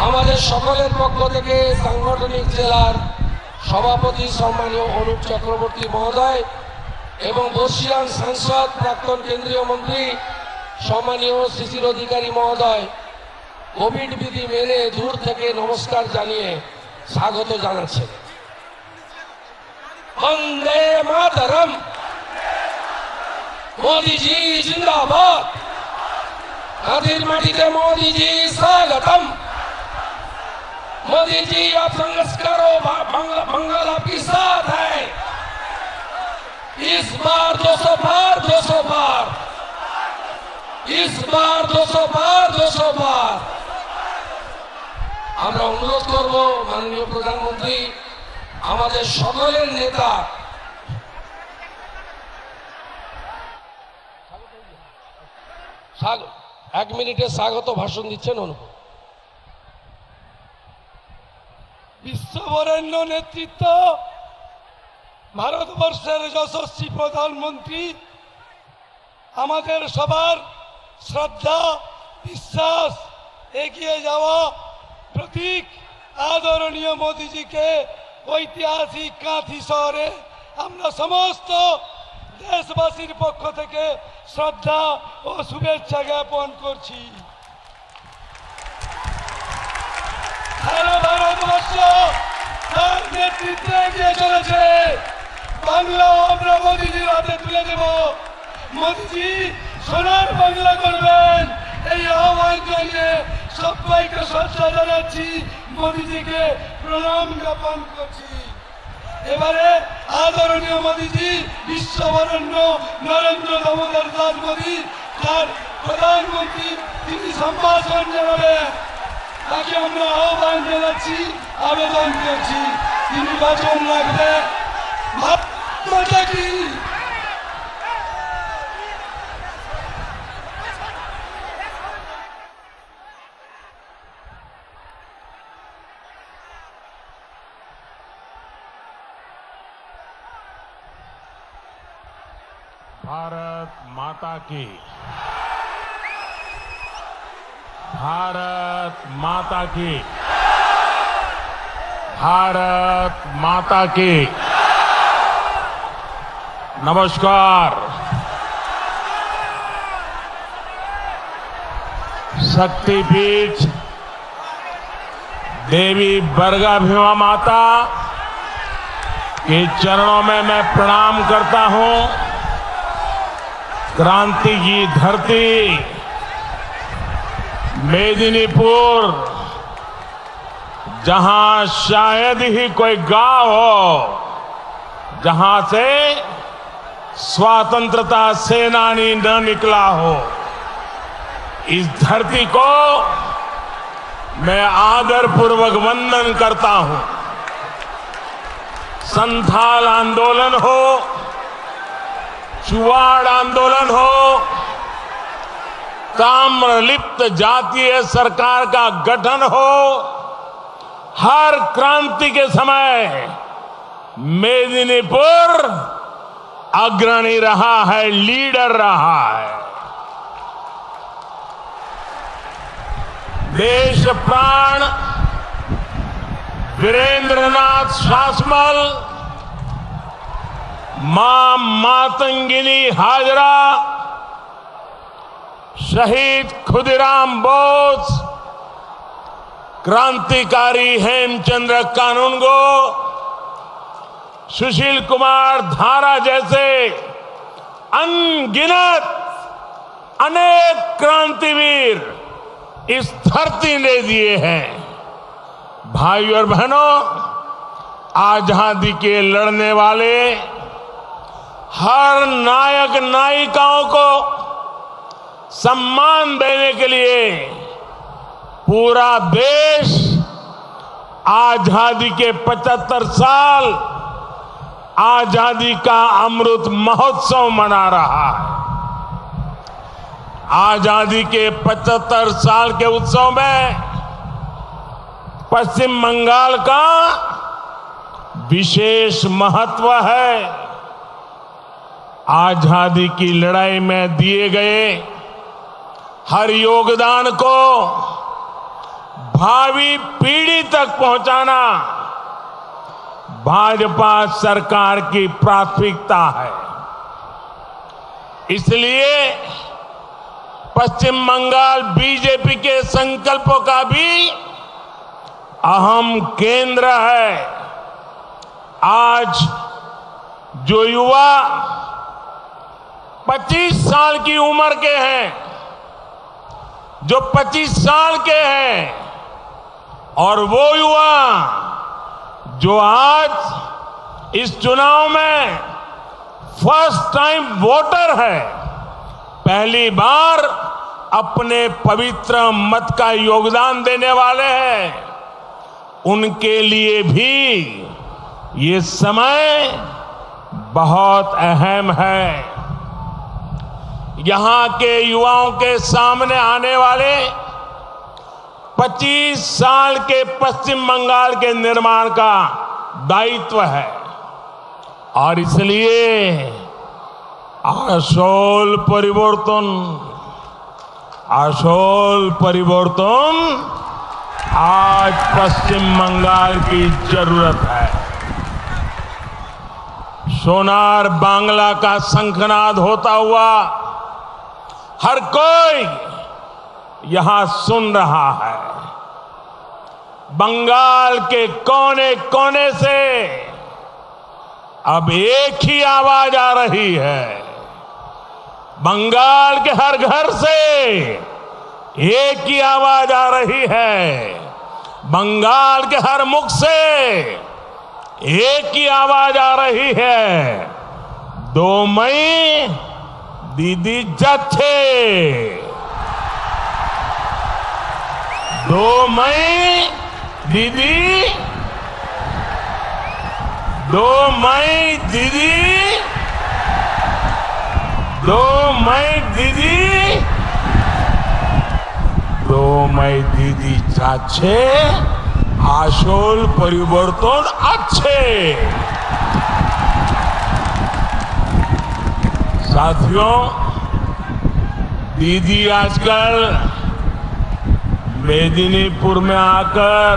আমাদের সকলের পক্ষ থেকে সাংগঠনিক জেলার সভাপতি সম্মানীয় অনুপ চক্রবর্তী মহোদয় এবং বর্ষিয়ান সাংসদ প্রাক্তন কেন্দ্রীয় মন্ত্রী সম্মানীয় শিশির অধিকারী মহোদয় কোভিড বিধি মেনে দূর থেকে নমস্কার জানিয়ে স্বাগত জানাচ্ছেন। বন্দে মাতরম, মোদীজি জিন্দাবাদ, গাঁধীর মাটিতে মোদীজি স্বাগতম। मोदी जी आप संघर्ष करो, बंगाल आपके साथ है। इस बार 200 पार, 200 पार, इस बार 200 पार, 200 पार। আমরা অনুরোধ করব মাননীয় প্রধানমন্ত্রী আমাদের সকলের নেতা এক মিনিটে স্বাগত ভাষণ দিচ্ছেন। অনুরোধ। বিশ্ববরেণ্য নেতৃত্ব, ভারতবর্ষের যশস্বী প্রধানমন্ত্রী, আমাদের সবার শ্রদ্ধা, বিশ্বাস, এগিয়ে যাওয়া প্রতীক আদরণীয় মোদীজিকে ঐতিহাসিক কাঁথি শহরে আমরা সমস্ত দেশবাসীর পক্ষ থেকে শ্রদ্ধা ও শুভেচ্ছা জ্ঞাপন করছি। সারা ভারতবর্ষ তার নেতৃত্বে এগিয়ে চলেছে। বাংলাও আমরা মোদীজির হাতে তুলে দেব। মোদীজি সোনার বাংলা করবেন, এই আহ্বান জানিয়ে সবাইকে শ্রদ্ধা জানাচ্ছি, মোদীজিকে প্রণাম জ্ঞাপন করছি। এবারে আদরণীয় মোদীজি, বিশ্ববরেণ্য নরেন্দ্র দামোদর দাস মোদী, তার প্রধানমন্ত্রী, তিনি সম্ভাষণ জানাবেন। তাকে আমরা আহ্বান জানাচ্ছি, আবেদন করছি, তিনি ভাষণ রাখবেন। ভারত কি भारत माता की, भारत माता की, भारत माता की। नमस्कार। शक्तिपीठ देवी बरगाभीमा माता के चरणों में मैं प्रणाम करता हूं। क्रांति की धरती मेदिनीपुर, जहां शायद ही कोई गांव हो जहां से स्वतंत्रता सेनानी न निकला हो, इस धरती को मैं आदरपूर्वक वंदन करता हूं। संथाल आंदोलन हो, चुवाड़ आंदोलन हो, ताम्रलिप्त जातीय सरकार का गठन हो, हर क्रांति के समय मेदिनीपुर अग्रणी रहा है, लीडर रहा है। देश प्राण वीरेंद्रनाथ शासमल, मां मातंगिनी हाजरा, शहीद खुदीराम बोस, क्रांतिकारी हेमचंद्र कानूनगो, सुशील कुमार धारा जैसे अनगिनत अनेक क्रांतिवीर इस धरती ने दिए हैं। भाइयों और बहनों, आजादी के लड़ने वाले हर नायक नायिकाओं को सम्मान देने के लिए पूरा देश आजादी के 75 साल आजादी का अमृत महोत्सव मना रहा है। आजादी के 75 साल के उत्सव में पश्चिम बंगाल का विशेष महत्व है। आजादी की लड़ाई में दिए गए हर योगदान को भावी पीढ़ी तक पहुंचाना भाजपा सरकार की प्राथमिकता है। इसलिए पश्चिम बंगाल बीजेपी के संकल्पों का भी अहम केंद्र है। आज जो युवा 25 साल की उम्र के हैं, जो 25 साल के हैं, और वो युवा जो आज इस चुनाव में फर्स्ट टाइम वोटर है, पहली बार अपने पवित्र मत का योगदान देने वाले हैं, उनके लिए भी ये समय बहुत अहम है। यहां के युवाओं के सामने आने वाले 25 साल के पश्चिम बंगाल के निर्माण का दायित्व है, और इसलिए আসল परिवर्तन आज पश्चिम बंगाल की जरूरत है। सोनार बांग्ला का शंखनाद होता हुआ हर कोई यहां सुन रहा है। बंगाल के कोने कोने से अब एक ही आवाज आ रही है। बंगाल के हर घर से एक ही आवाज आ रही है। बंगाल के हर मुख से एक ही आवाज आ रही है। 2 मई दीदी जाच्छे, 2 मई दीदी, 2 मई दीदी, 2 मई दीदी, 2 मई दीदी যাচ্ছে আসল পরিবর্তন আছে। साथियों, दीदी आजकल मेदिनीपुर में आकर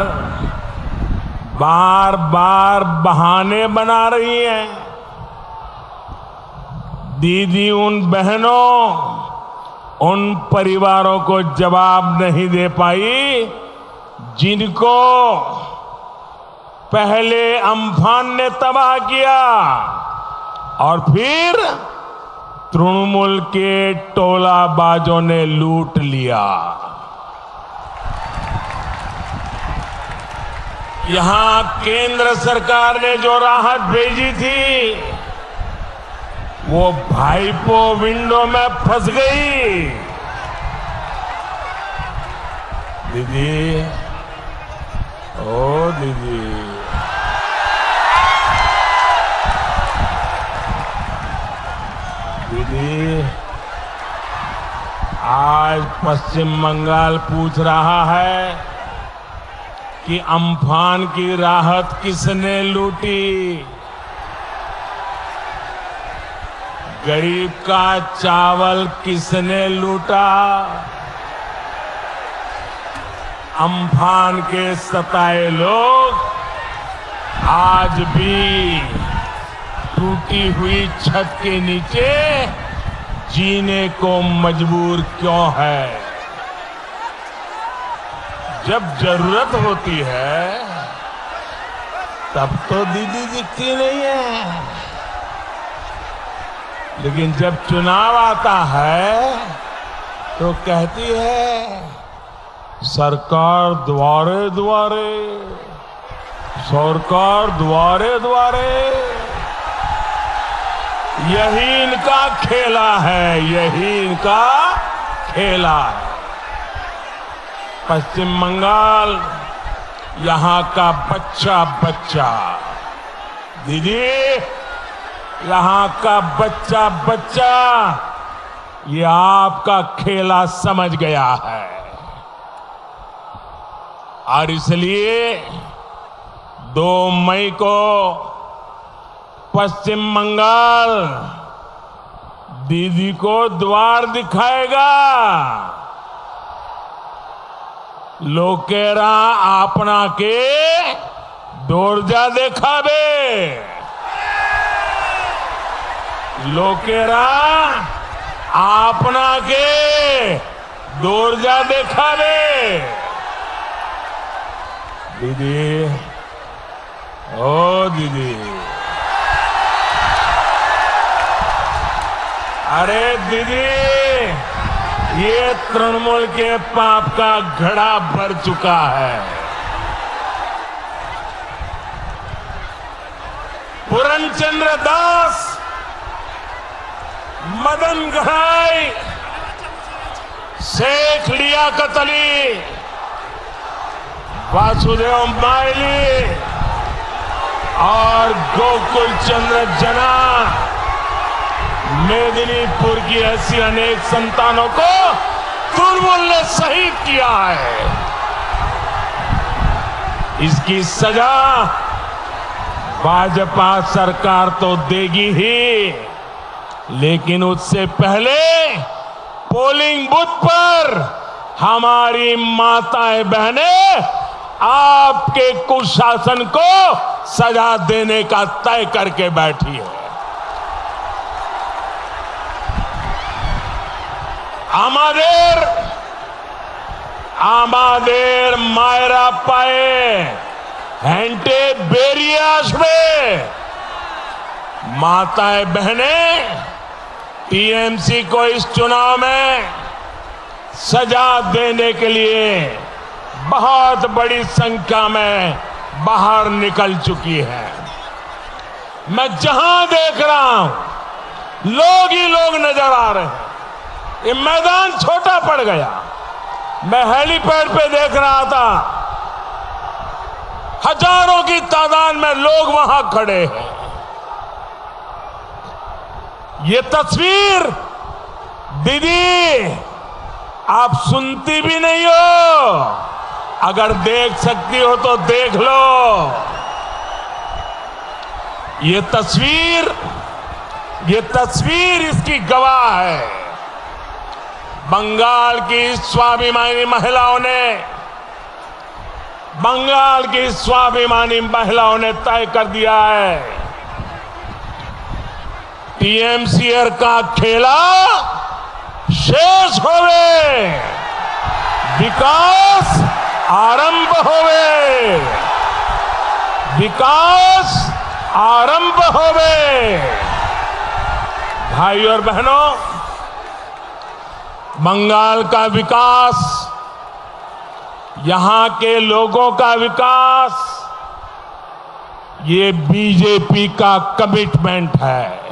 बार बार बहाने बना रही हैं। दीदी उन बहनों, उन परिवारों को जवाब नहीं दे पाई जिनको पहले अम्फान ने तबाह किया और फिर तृणमूल के टोलाबाजों ने लूट लिया। यहां केंद्र सरकार ने जो राहत भेजी थी वो भाईपो विंडो में फंस गई। दीदी, ओ दीदी, दीदी, आज पश्चिम बंगाल पूछ रहा है कि अम्फान की राहत किसने लूटी? गरीब का चावल किसने लूटा? अम्फान के सताए लोग आज भी टूटी हुई छत के नीचे जीने को मजबूर क्यों है? जब जरूरत होती है तब तो दीदी दिखती नहीं है, लेकिन जब चुनाव आता है तो कहती है सरकार द्वारे द्वारे, सरकार द्वारे द्वारे। यही इनका खेला है, यही इनका खेला है। पश्चिम बंगाल यहां का बच्चा बच्चा, दीदी, यहां का बच्चा बच्चा ये आपका खेला समझ गया है, और इसलिए 2 मई को पश्चिम बंगाल दीदी को द्वार दिखाएगा। लोकेरा आपना के दौरजा देखाबे लोकेरा आपना के दौरजा देखाबे दीदी ओ दीदी अरे दीदी ये तृणमूल के पाप का घड़ा भर चुका है। पूरनचंद्र दास, मदन घड़ाई, शेख लियाकत अली, वासुदेव माइली और गोकुल चंद्र जना, मेदिनीपुर की ऐसी अनेक संतानों को तृणमूल ने शहीद किया है। इसकी सजा भाजपा सरकार तो देगी ही, लेकिन उससे पहले पोलिंग बूथ पर हमारी माताएं बहनें आपके कुशासन को सजा देने का तय करके बैठी है। आमादेर मायरा पाए हेंटे बेरियास में माताएं बहनें टीएमसी को इस चुनाव में सजा देने के लिए बहुत बड़ी संख्या में बाहर निकल चुकी है। मैं जहां देख रहा हूं लोग ही लोग नजर आ रहे हैं। ये मैदान छोटा पड़ गया। मैं हेलीपैड पे देख रहा था, हजारों की तादाद में लोग वहां खड़े हैं। ये तस्वीर दीदी आप सुनती भी नहीं हो, अगर देख सकती हो तो देख लो। ये तस्वीर इसकी गवाह है। बंगाल की स्वाभिमानी महिलाओं ने तय कर दिया है, टीएमसीआर का खेला शेष होवे, विकास आरंभ होवे, विकास आरंभ होवे। भाइयों और बहनों, बंगाल का विकास, यहां के लोगों का विकास, ये बीजेपी का कमिटमेंट है।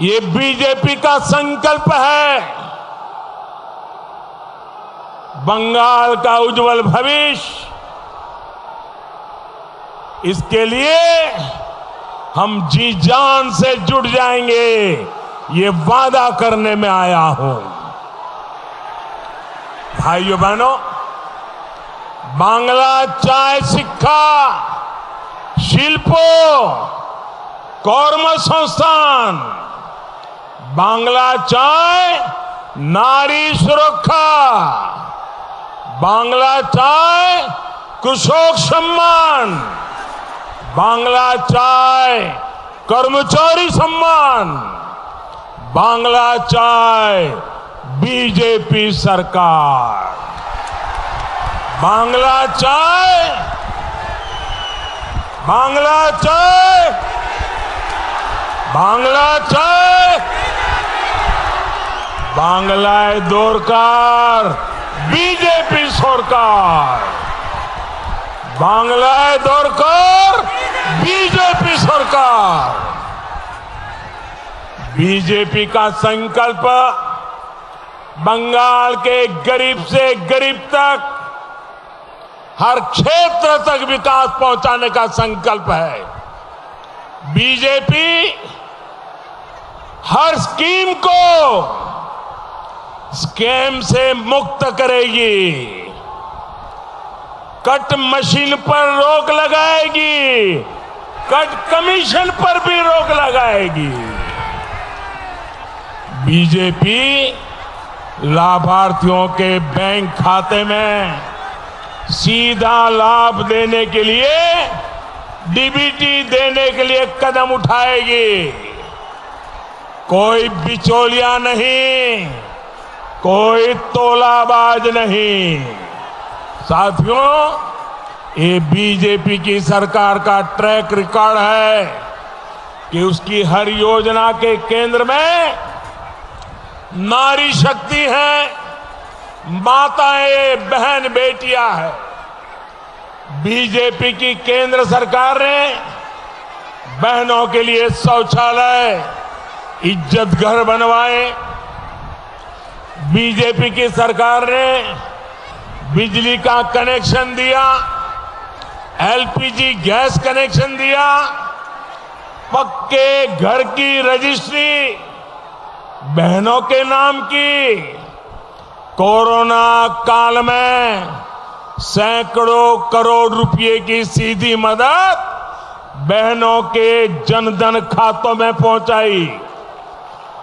ये बीजेपी का संकल्प है। बंगाल का उज्जवल भविष्य, इसके लिए हम जी जान से जुट जाएंगे, ये वादा करने में आया हूं। भाइयों बहनों, बांग्ला चाय शिक्षा शिल्पो কর্মসংস্থান, বাংলা চায় নারী সুরক্ষা, বাংলা চায় কৃষক সম্মান, বাংলা চায় কর্মচারী সম্মান, বাংলা চায় बीजेपी सरकार, बांग्ला चाय, बांग्ला चाय, बांग्ला चाय, बांग्लाय दरकार बीजेपी सरकार, बांग्लाय दरकार बीजेपी सरकार। बीजेपी का संकल्प बंगाल के गरीब से गरीब तक, हर क्षेत्र तक विकास पहुंचाने का संकल्प है। बीजेपी हर स्कीम को स्कैम से मुक्त करेगी, कट मशीन पर रोक लगाएगी, कट कमीशन पर भी रोक लगाएगी। बीजेपी लाभार्थियों के बैंक खाते में सीधा लाभ देने के लिए, डीबीटी देने के लिए कदम उठाएगी। कोई बिचौलिया नहीं, कोई तोलाबाज नहीं। साथियों, ये बीजेपी की सरकार का ट्रैक रिकॉर्ड है कि उसकी हर योजना के केंद्र में नारी शक्ति है, माताएं, बहन, बेटियां है। बीजेपी की केंद्र सरकार ने बहनों के लिए शौचालय, इज्जत घर बनवाए। बीजेपी की सरकार ने बिजली का कनेक्शन दिया, एलपीजी गैस कनेक्शन दिया, पक्के घर की रजिस्ट्री बहनों के नाम की। कोरोना काल में सैकड़ों करोड़ रुपए की सीधी मदद बहनों के जनधन खातों में पहुंचाई।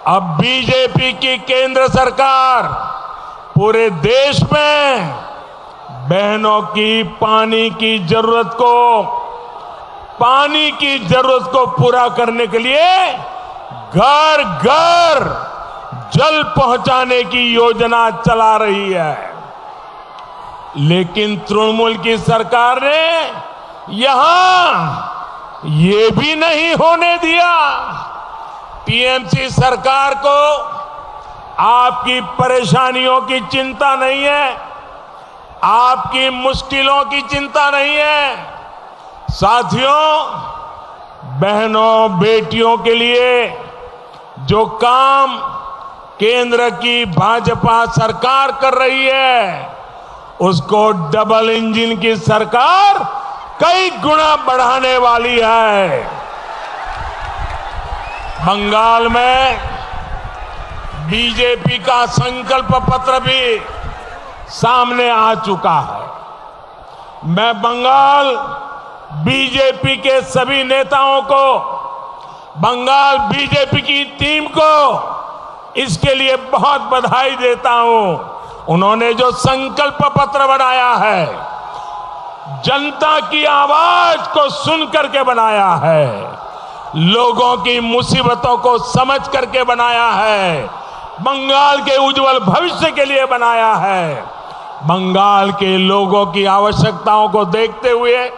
अब बीजेपी की केंद्र सरकार पूरे देश में बहनों की पानी की जरूरत को पूरा करने के लिए घर घर जल पहुंचाने की योजना चला रही है। लेकिन तृणमूल की सरकार ने यहां ये भी नहीं होने दिया। टीएमसी सरकार को आपकी परेशानियों की चिंता नहीं है, आपकी मुश्किलों की चिंता नहीं है। साथियों, बहनों, बेटियों के लिए जो काम केंद्र की भाजपा सरकार कर रही है, उसको डबल इंजन की सरकार कई गुना बढ़ाने वाली है। बंगाल में बीजेपी का संकल्प पत्र भी सामने आ चुका है। मैं बंगाल बीजेपी के सभी नेताओं को, बंगाल बीजेपी की टीम को इसके लिए बहुत बधाई देता हूं। उन्होंने जो संकल्प पत्र बनाया है, जनता की आवाज को सुन करके बनाया है, लोगों की मुसीबतों को समझ करके बनाया है, बंगाल के उज्जवल भविष्य के लिए बनाया है। बंगाल के लोगों की आवश्यकताओं को देखते हुए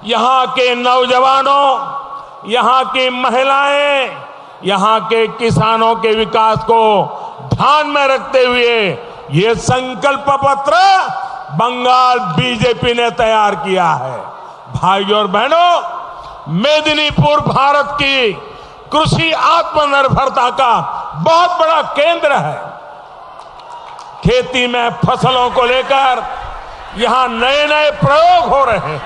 यहां के नौजवानों, यहां की महिलाएं, यहां के किसानों के विकास को ध्यान में रखते हुए ये संकल्प पत्र बंगाल बीजेपी ने तैयार किया है। भाइयों और बहनों, मेदिनीपुर भारत की कृषि आत्मनिर्भरता का बहुत बड़ा केंद्र है। खेती में फसलों को लेकर यहां नए नए प्रयोग हो रहे हैं।